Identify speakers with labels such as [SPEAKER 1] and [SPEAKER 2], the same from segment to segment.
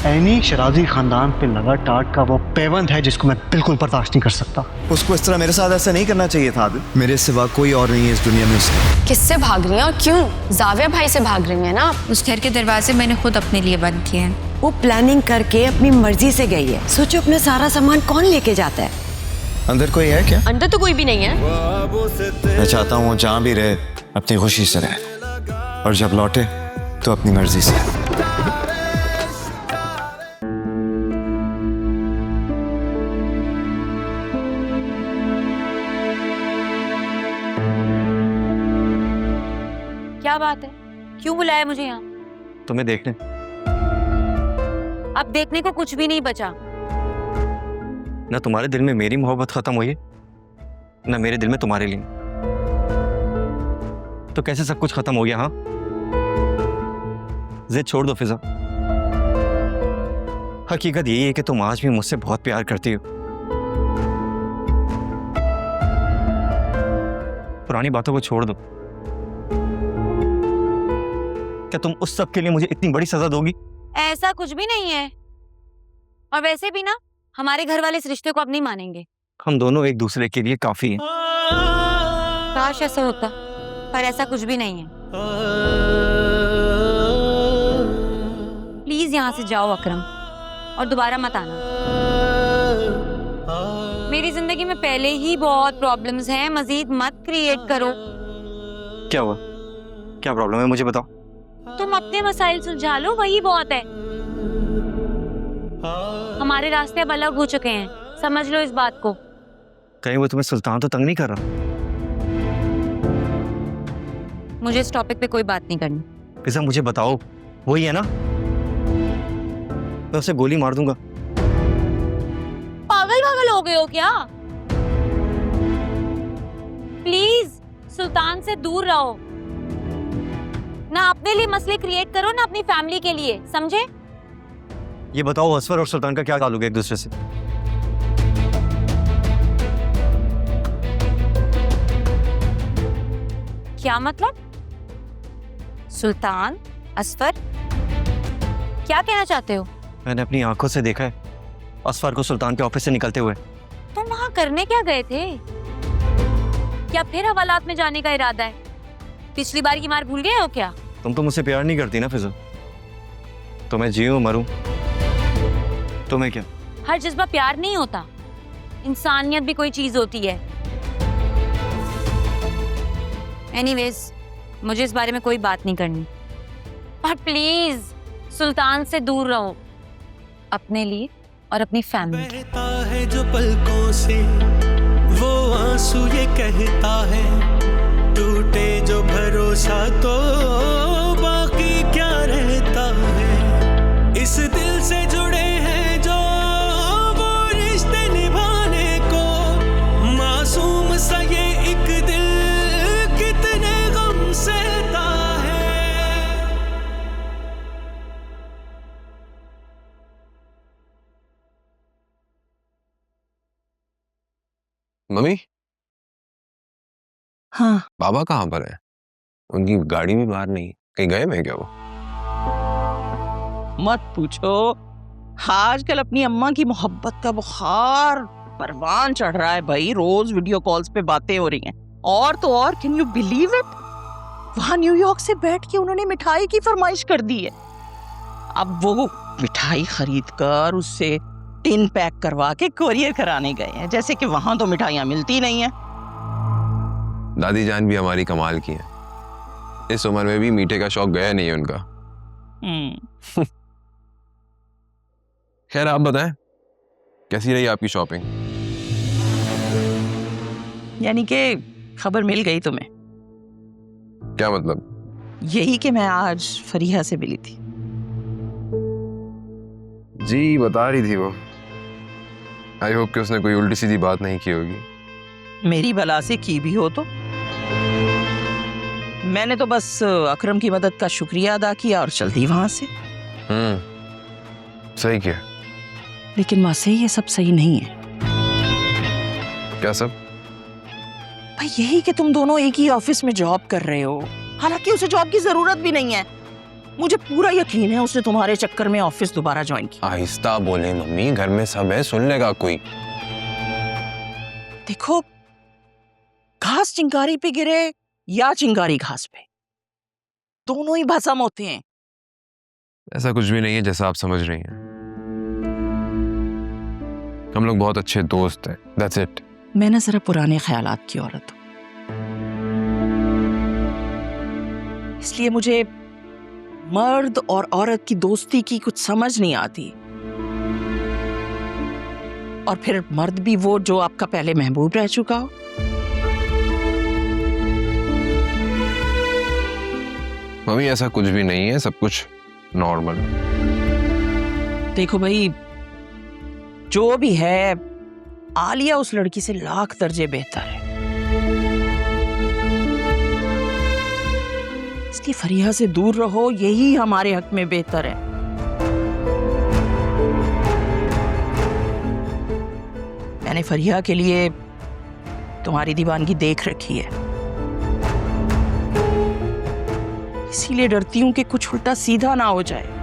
[SPEAKER 1] Anne शराजी खानदान पे लगा टाट का वो पैबंद है जिसको मैं बिल्कुल बर्दाश्त नहीं कर सकता।
[SPEAKER 2] उसको इस तरह मेरे साथ ऐसा नहीं करना चाहिए था आदिल। मेरे सिवा कोई और नहीं है इस दुनिया में उसका।
[SPEAKER 3] किससे भाग रही हैं और क्यों? जाविया भाई से भाग रही हैं ना?
[SPEAKER 4] उस घर के दरवाजे मैंने खुद अपने लिए बंद किए हैं।
[SPEAKER 5] वो प्लानिंग करके अपनी मर्जी से गई है। सोचो अपना सारा सामान कौन लेके जाता है?
[SPEAKER 2] अंदर कोई है क्या?
[SPEAKER 3] अंदर तो कोई भी नहीं है।
[SPEAKER 2] मैं चाहता हूँ वो जहाँ भी रहे अपनी खुशी से रहे, और जब लौटे तो अपनी मर्जी से।
[SPEAKER 4] क्या बात है, क्यों बुलाया मुझे यहाँ?
[SPEAKER 2] तुम्हें देखने।
[SPEAKER 4] अब देखने को कुछ भी नहीं बचा।
[SPEAKER 2] ना तुम्हारे दिल में मेरी मोहब्बत खत्म हुई है, ना मेरे दिल में तुम्हारे लिए। तो कैसे सब कुछ खत्म हो गया? हाँ, जिद छोड़ दो फिजा। हकीकत यही है कि तुम आज भी मुझसे बहुत प्यार करती हो। पुरानी बातों को छोड़ दो। क्या तुम उस सब के लिए मुझे इतनी बड़ी सजा दोगी?
[SPEAKER 4] ऐसा कुछ भी नहीं है, और वैसे भी ना हमारे घर वाले इस रिश्ते को अब नहीं मानेंगे।
[SPEAKER 2] हम दोनों एक दूसरे के लिए काफी हैं।
[SPEAKER 4] काश ऐसा होता, पर ऐसा कुछ भी नहीं है। प्लीज यहाँ से जाओ अकरम, और दोबारा मत आना। मेरी जिंदगी में पहले ही बहुत प्रॉब्लम्स हैं, मजीद मत क्रिएट करो।
[SPEAKER 2] क्या हुआ? क्या प्रॉब्लम है मुझे बताओ।
[SPEAKER 4] तुम अपने मसाइल सुलझा लो, वही बहुत है। हमारे रास्ते अब अलग हो चुके हैं, समझ लो इस बात को।
[SPEAKER 2] कहीं वो तुम्हें सुल्तान तो तंग नहीं कर रहा?
[SPEAKER 4] मुझे इस टॉपिक पे कोई बात नहीं करनी।
[SPEAKER 2] फिजा मुझे बताओ, वही है ना? मैं उसे गोली मार दूंगा।
[SPEAKER 4] पागल पागल हो गए हो क्या? प्लीज सुल्तान से दूर रहो। ना अपने लिए मसले क्रिएट करो, ना अपनी फैमिली के लिए, समझे?
[SPEAKER 2] ये बताओ, असफर और सुल्तान का क्या ताल्लुक है एक दूसरे से?
[SPEAKER 4] क्या मतलब? सुल्तान, असफर, क्या कहना चाहते हो?
[SPEAKER 2] मैंने अपनी आंखों से देखा है असफर को सुल्तान के ऑफिस से निकलते हुए।
[SPEAKER 4] तुम वहां करने क्या गए थे? क्या फिर हवालात में जाने का इरादा है? पिछली बार की मार भूल गए हो क्या?
[SPEAKER 2] तुम तो मुझसे प्यार नहीं करती ना फिजा। तो मैं जीऊं मरूं, तुम्हें क्या?
[SPEAKER 4] हर जज्बा प्यार नहीं होता, इंसानियत भी कोई चीज होती है। एनीवेज, मुझे इस बारे में कोई बात नहीं करनी, पर प्लीज सुल्तान से दूर रहो, अपने लिए और अपनी फैमिली।
[SPEAKER 6] बहता है जो पलकों से वो आंसू ये कहता है, टूटे जो भरोसा तो बाकी क्या रहता है। इस दिल से जुड़े हैं जो वो रिश्ते निभाने को, मासूम सा ये एक दिल कितने गम सहता है।
[SPEAKER 7] मम्मी,
[SPEAKER 5] हाँ,
[SPEAKER 7] बाबा कहाँ पर है? उनकी गाड़ी भी बाहर नहीं, कहीं गए मैं क्या वो?
[SPEAKER 8] मत पूछो, आजकल अपनी अम्मा की मोहब्बत का बुखार परवान चढ़ रहा है भाई। रोज वीडियो कॉल्स पे बातें हो रही हैं। और तो और, कैन यू बिलीव इट, वहां न्यूयॉर्क से बैठ के उन्होंने मिठाई की फरमाइश कर दी है। अब वो मिठाई खरीद कर उससे टिन पैक करवा के कोरियर कराने गए हैं, जैसे कि वहां तो मिठाइयां मिलती नहीं है।
[SPEAKER 7] दादी जान भी हमारी कमाल की है, इस उम्र में भी मीठे का शौक गया नहीं है उनका। खैर आप बताएं, कैसी रही आपकी शॉपिंग?
[SPEAKER 8] यानी कि खबर मिल गई तुम्हें?
[SPEAKER 7] क्या मतलब?
[SPEAKER 8] यही कि मैं आज फरीहा से मिली थी।
[SPEAKER 7] जी बता रही थी वो। आई होप कि उसने कोई उल्टी सीधी बात नहीं की होगी।
[SPEAKER 8] मेरी बला से की भी हो तो। मैंने तो बस अकरम की मदद का शुक्रिया अदा किया और चल दी वहां से।
[SPEAKER 7] सही किया।
[SPEAKER 8] लेकिन वासे ये सब सही नहीं है।
[SPEAKER 7] क्या सब?
[SPEAKER 8] भाई यही कि तुम दोनों एक ही ऑफिस में जॉब कर रहे हो, हालांकि उसे जॉब की जरूरत भी नहीं है। मुझे पूरा यकीन है उसने तुम्हारे चक्कर में ऑफिस दोबारा ज्वाइन किया।
[SPEAKER 7] आहिस्ता बोले मम्मी, घर में सब है, सुन लेगा कोई।
[SPEAKER 8] देखो, घास चिंगारी पे गिरे या चिंगारी घास पे, दोनों ही भस्म होते हैं।
[SPEAKER 7] ऐसा कुछ भी नहीं है जैसा आप समझ रही हैं। हम लोग बहुत अच्छे दोस्त हैं, दैट्स इट।
[SPEAKER 8] मैं ना जरा पुराने ख्यालात की औरत हूं, इसलिए मुझे मर्द और औरत की दोस्ती की कुछ समझ नहीं आती। और फिर मर्द भी वो जो आपका पहले महबूब रह चुका हो।
[SPEAKER 7] मम्मी ऐसा कुछ भी नहीं है, सब कुछ नॉर्मल।
[SPEAKER 8] देखो भाई, जो भी है, आलिया उस लड़की से लाख दर्जे बेहतर है। इसलिए फरिया से दूर रहो, यही हमारे हक में बेहतर है। मैंने फरिया के लिए तुम्हारी दीवानगी देख रखी है, इसीलिए डरती हूं कि कुछ उल्टा सीधा ना हो जाए।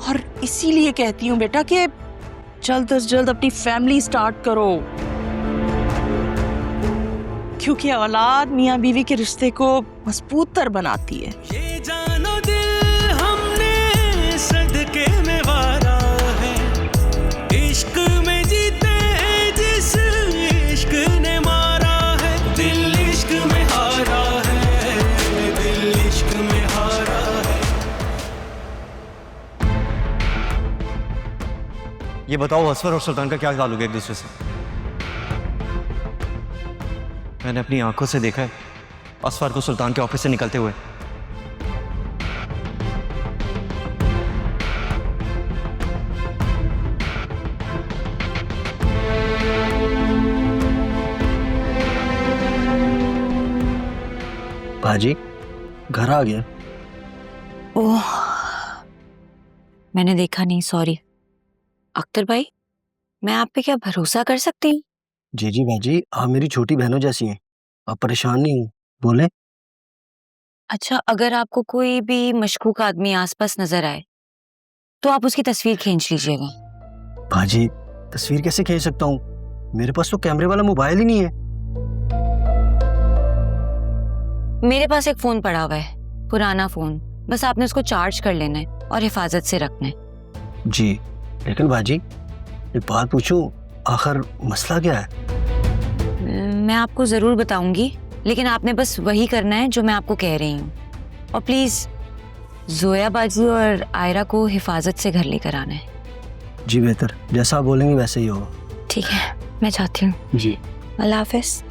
[SPEAKER 8] और इसीलिए कहती हूं बेटा कि जल्द से जल्द अपनी फैमिली स्टार्ट करो, क्योंकि औलाद मियां बीवी के रिश्ते को मजबूत तर बनाती है।
[SPEAKER 6] ये जानो दिल हमने सदके में वारा है, इश्क में जीते जिस इश्क ने मारा है। दिल इश्क में हारा है, दिल इश्क में हारा है।
[SPEAKER 1] ये बताओ, असफर और सुल्तान का क्या ताल्लुक है एक दूसरे से? मैंने अपनी आंखों से देखा है असफर को सुल्तान के ऑफिस से निकलते हुए। बाजी, घर आ गया।
[SPEAKER 4] ओह, मैंने देखा नहीं, सॉरी। अख्तर भाई, मैं आप पे क्या भरोसा कर सकती हूँ?
[SPEAKER 1] जी जी बाजी, आप मेरी छोटी बहनों जैसी हैं, आप परेशान नहीं हो, बोले।
[SPEAKER 4] अच्छा, अगर आपको कोई भी मशकूक आदमी आसपास नजर आए तो आप उसकी तस्वीर खींच लीजिएगा।
[SPEAKER 1] बाजी, तस्वीर कैसे खींच सकता हूँ? मेरे पास तो कैमरे वाला मोबाइल ही नहीं है।
[SPEAKER 4] मेरे पास एक फोन पड़ा हुआ है, पुराना फोन, बस आपने उसको चार्ज कर लेना है और हिफाजत से रखना है।
[SPEAKER 1] जी, लेकिन बाजी एक बात पूछूं, आखिर मसला क्या है?
[SPEAKER 4] मैं आपको जरूर बताऊंगी, लेकिन आपने बस वही करना है जो मैं आपको कह रही हूँ। और प्लीज जोया बाजी और आयरा को हिफाजत से घर लेकर आना है।
[SPEAKER 1] जी बेहतर, जैसा आप बोलेंगे वैसे ही होगा।
[SPEAKER 4] ठीक है, मैं चाहती हूँ।
[SPEAKER 1] जी,
[SPEAKER 4] अल्लाह हाफिज।